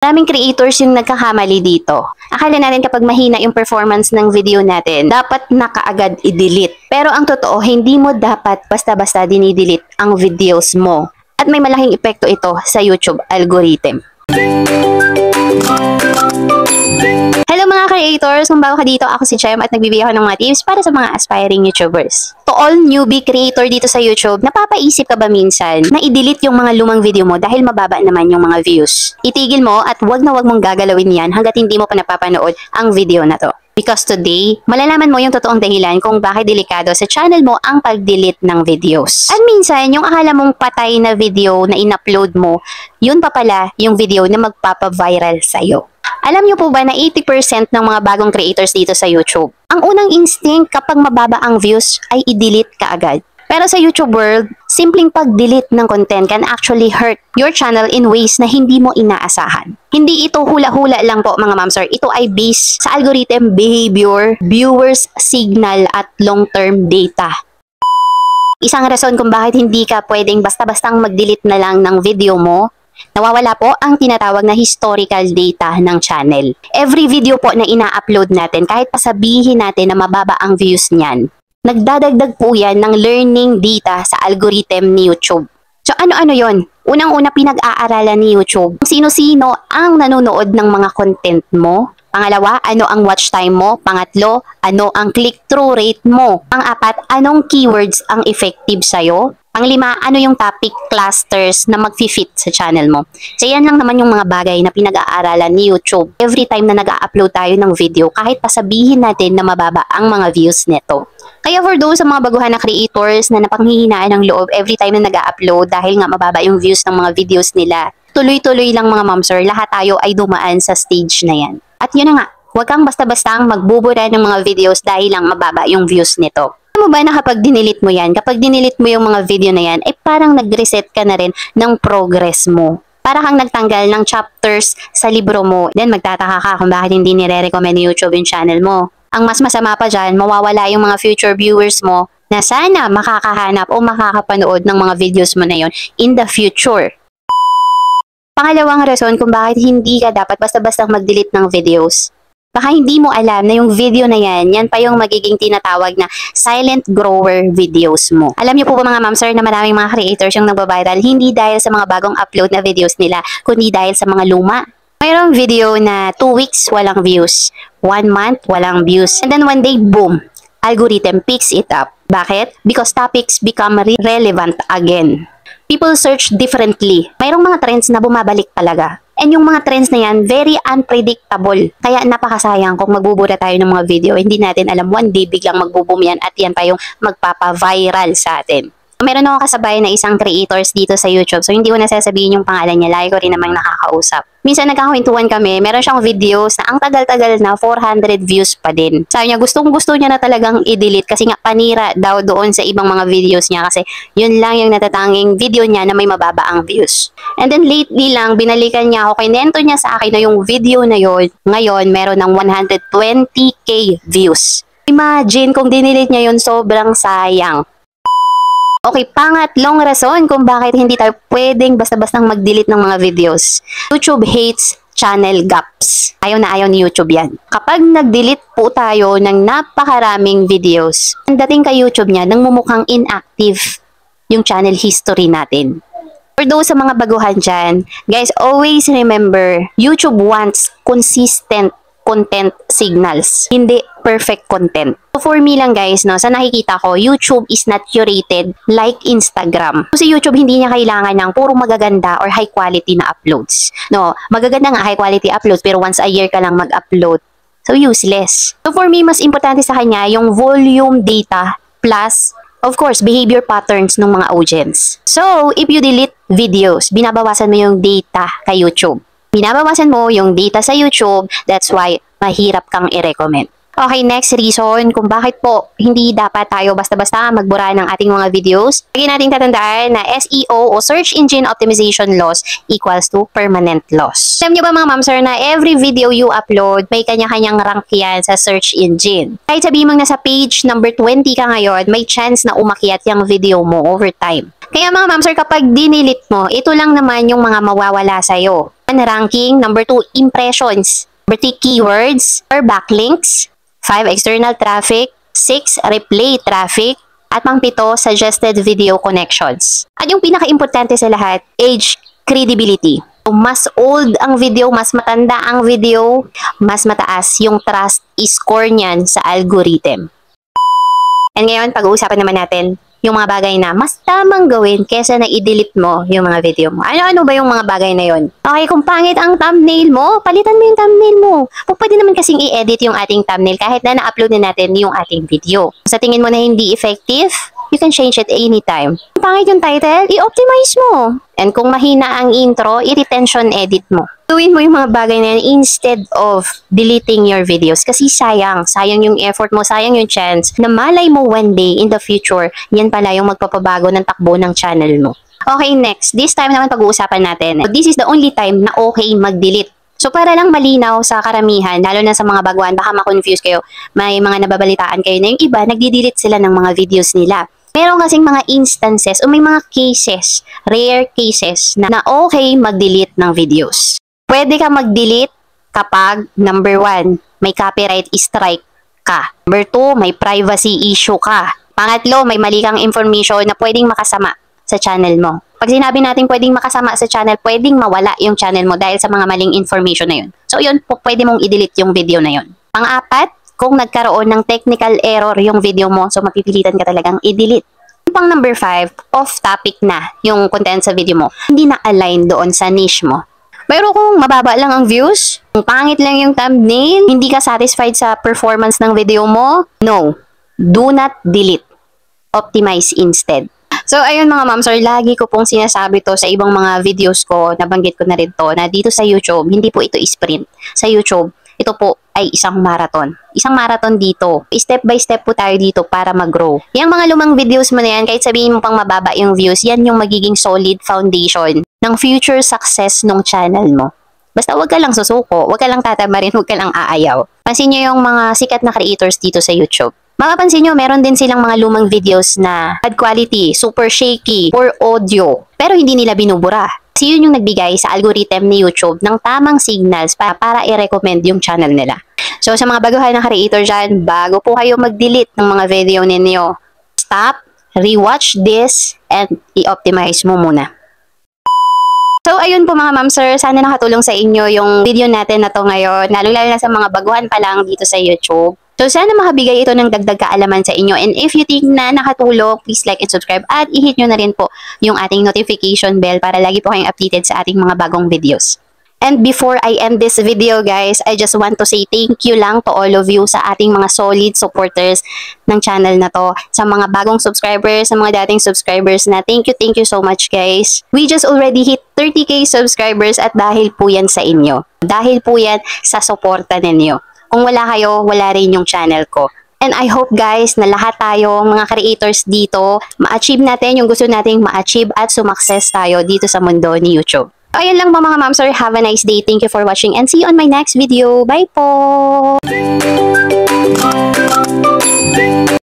Maraming creators yung nagkakamali dito. Akala natin kapag mahina yung performance ng video natin, dapat na kaagad i-delete. Pero ang totoo, hindi mo dapat basta-basta dinidelete ang videos mo. At may malaking epekto ito sa YouTube algorithm. Hello mga creators! Kung bago ka dito, ako si Chem at nagbibigay ako ng mga tips para sa mga aspiring YouTubers. To all newbie creator dito sa YouTube, napapaisip ka ba minsan na i-delete yung mga lumang video mo dahil mababa naman yung mga views? Itigil mo at wag na wag mong gagalawin yan hanggat hindi mo pa napapanood ang video na to. Because today, malalaman mo yung totoong dahilan kung bakit delikado sa channel mo ang pag-delete ng videos. At minsan, yung akala mong patay na video na in-upload mo, yun pa pala yung video na magpapa-viral sa'yo. Alam niyo po ba na 80% ng mga bagong creators dito sa YouTube, ang unang instinct kapag mababa ang views ay i-delete ka agad. Pero sa YouTube world, simpleng pag-delete ng content can actually hurt your channel in ways na hindi mo inaasahan. Hindi ito hula-hula lang po mga ma'am sir. Ito ay based sa algorithm, behavior, viewers, signal at long-term data. Isang rason kung bakit hindi ka pwedeng basta-bastang mag-delete na lang ng video mo, nawawala po ang tinatawag na historical data ng channel. Every video po na ina-upload natin, kahit pasabihin natin na mababa ang views niyan, nagdadagdag po yan ng learning data sa algorithm ni YouTube. So ano-ano yon? Unang-una, pinag-aaralan ni YouTube kung sino-sino ang nanonood ng mga content mo. Pangalawa, ano ang watch time mo? Pangatlo, ano ang click-through rate mo? Pang-apat, anong keywords ang effective sa'yo? Pang-lima, ano yung topic clusters na mag-fit sa channel mo? So yan lang naman yung mga bagay na pinag-aaralan ni YouTube every time na nag-upload tayo ng video, kahit pasabihin natin na mababa ang mga views neto. Kaya for those sa mga baguhan na creators na napanghihinaan ng loob every time na nag-upload dahil nga mababa yung views ng mga videos nila, tuloy-tuloy lang mga ma'am sir, lahat tayo ay dumaan sa stage na yan. At yun na nga, huwag kang basta-bastang magbubura ng mga videos dahil lang mababa yung views nito. Alam mo ba na kapag dinilit mo yan, kapag dinilit mo yung mga video na yan, ay parang nag-reset ka na rin ng progress mo. Para kang nagtanggal ng chapters sa libro mo. Then magtataka ka kung bakit hindi nire-recommend ni YouTube yung channel mo. Ang mas masama pa dyan, mawawala yung mga future viewers mo na sana makakahanap o makakapanood ng mga videos mo na yon in the future. Pangalawang rason kung bakit hindi ka dapat basta-basta mag-delete ng videos. Baka hindi mo alam na yung video na yan pa yung magiging tinatawag na silent grower videos mo. Alam niyo po ba mga ma'am sir na maraming mga creators yung nagbabiral hindi dahil sa mga bagong upload na videos nila, kundi dahil sa mga luma. Mayroong video na 2 weeks walang views, 1 month walang views, and then one day boom, algorithm picks it up. Bakit? Because topics become relevant again. People search differently. Mayroong mga trends na bumabalik talaga. And yung mga trends na yan, very unpredictable. Kaya napakasayang kung magbubura tayo ng mga video, hindi natin alam one day biglang magbo-boom yan at yan pa yung magpapa-viral sa atin. Meron ako kasabay na isang creators dito sa YouTube. So, hindi ko na sasabihin yung pangalan niya. Lagi ko rin namang nakakausap. Minsan nagkakwentuhan kami. Meron siyang videos na ang tagal-tagal na 400 views pa din. Sabi niya, gustong-gusto niya na talagang i-delete kasi nga panira daw doon sa ibang mga videos niya kasi yun lang yung natatanging video niya na may mababa ang views. And then lately lang, binalikan niya ako. Kinento niya sa akin na yung video na yun, ngayon, meron ng 120k views. Imagine kung dinilit niya yun, sobrang sayang. Okay, pangatlong rason kung bakit hindi tayo pwedeng basta-bastang mag-delete ng mga videos. YouTube hates channel gaps. Ayaw na ayaw ni YouTube yan. Kapag nag-delete po tayo ng napakaraming videos, ang dating kay YouTube niya, nang mumukhang inactive yung channel history natin. For those sa mga baguhan dyan, guys, always remember, YouTube wants consistent content signals, hindi perfect content. So for me lang guys, no, sa nakikita ko, YouTube is not curated like Instagram. Kasi YouTube hindi niya kailangan ng puro magaganda or high quality na uploads. No, magaganda nga high quality uploads pero once a year ka lang mag-upload. So useless. So for me, mas importante sa kanya yung volume data plus of course, behavior patterns ng mga audience. So, if you delete videos, binabawasan mo yung data kay YouTube. Binabawasan mo yung data sa YouTube, that's why mahirap kang i-recommend. Okay, next reason kung bakit po hindi dapat tayo basta-basta magbura ng ating mga videos. Lagi nating tatandaan na SEO o Search Engine Optimization Loss equals to permanent loss. Alam niyo ba mga ma'am sir na every video you upload, may kanya-kanyang rank yan sa search engine. Kahit sabihin mo nasa page number 20 ka ngayon, may chance na umakyat yung video mo over time. Kaya mga ma'am sir, kapag dinilit mo, ito lang naman yung mga mawawala sa'yo. 1, ranking. Number 2, impressions. Number 3, keywords or backlinks. 5, external traffic. 6, replay traffic. At pang-7, suggested video connections. At yung pinaka-importante sa lahat, age credibility. Mas old ang video, mas matanda ang video, mas mataas yung trust score niyan sa algorithm. And ngayon, pag-uusapan naman natin yung mga bagay na mas tamang gawin kesa na i-delete mo yung mga video mo. Ano-ano ba yung mga bagay na yon? Okay, kung pangit ang thumbnail mo, palitan mo yung thumbnail mo. Pwede naman kasing i-edit yung ating thumbnail kahit na na-upload na natin yung ating video. Sa tingin mo na hindi effective, you can change it anytime. Kung pangit yung title, i-optimize mo. And kung mahina ang intro, i-retention edit mo. Gawin mo yung mga bagay na yan instead of deleting your videos. Kasi sayang yung effort mo, sayang yung chance na malay mo one day in the future, yan pala yung magpapabago ng takbo ng channel mo. Okay, next. This time naman pag-uusapan natin. This is the only time na okay mag-delete. So para lang malinaw sa karamihan, lalo na sa mga baguhan, baka ma-confuse kayo, may mga nababalitaan kayo na yung iba, nagdi-delete sila ng mga videos nila. Meron kasing mga instances o may mga cases, rare cases na okay mag-delete ng videos. Pwede ka mag-delete kapag number 1, may copyright strike ka. Number 2, may privacy issue ka. Pangatlo, may mali kang information na pwedeng makasama sa channel mo. Pag sinabi natin pwedeng makasama sa channel, pwedeng mawala yung channel mo dahil sa mga maling information na yun. So yun, pwede mong i-delete yung video na yun. Pang-apat, kung nagkaroon ng technical error yung video mo, so mapipilitan ka talagang i-delete. Pang number 5, off-topic na yung content sa video mo. Hindi na align doon sa niche mo. Pero kung mababa lang ang views, kung pangit lang yung thumbnail, hindi ka satisfied sa performance ng video mo, no. Do not delete. Optimize instead. So, ayun mga ma'am, sir, lagi ko pong sinasabi to sa ibang mga videos ko, nabanggit ko na rin to, na dito sa YouTube, hindi po ito sprint. Sa YouTube, ito po ay isang marathon. Isang marathon dito. Step by step po tayo dito para mag-grow. Yung mga lumang videos mo na yan, kahit sabihin mo pang mababa yung views, yan yung magiging solid foundation ng future success ng channel mo. Basta wag ka lang susuko, wag ka lang tatamarin, wag ka lang aayaw. Pansin nyo yung mga sikat na creators dito sa YouTube. Mapapansin nyo, meron din silang mga lumang videos na bad quality, super shaky, poor audio, pero hindi nila binubura. Kasi yun yung nagbigay sa algorithm ni YouTube ng tamang signals para i-recommend yung channel nila. So sa mga baguhan na creator dyan, bago po kayo mag-delete ng mga video ninyo, stop, rewatch this, and i-optimize mo muna. So, ayun po mga ma'am sir, sana nakatulong sa inyo yung video natin na to ngayon, lalo na sa mga baguhan pa lang dito sa YouTube. So, sana makabigay ito ng dagdag kaalaman sa inyo. And if you think na nakatulong, please like and subscribe at i-hit nyo na rin po yung ating notification bell para lagi po kayong updated sa ating mga bagong videos. And before I end this video guys, I just want to say thank you lang to all of you sa ating mga solid supporters ng channel na to. Sa mga bagong subscribers, sa mga dating subscribers na thank you so much guys. We just already hit 30k subscribers at dahil po yan sa inyo. Dahil po yan sa suporta ninyo. Kung wala kayo, wala rin yung channel ko. And I hope guys na lahat tayo mga creators dito, ma-achieve natin yung gusto nating ma-achieve at sumakses tayo dito sa mundo ni YouTube. Ayan lang mga ma'am sir, have a nice day. Thank you for watching and see you on my next video. Bye po!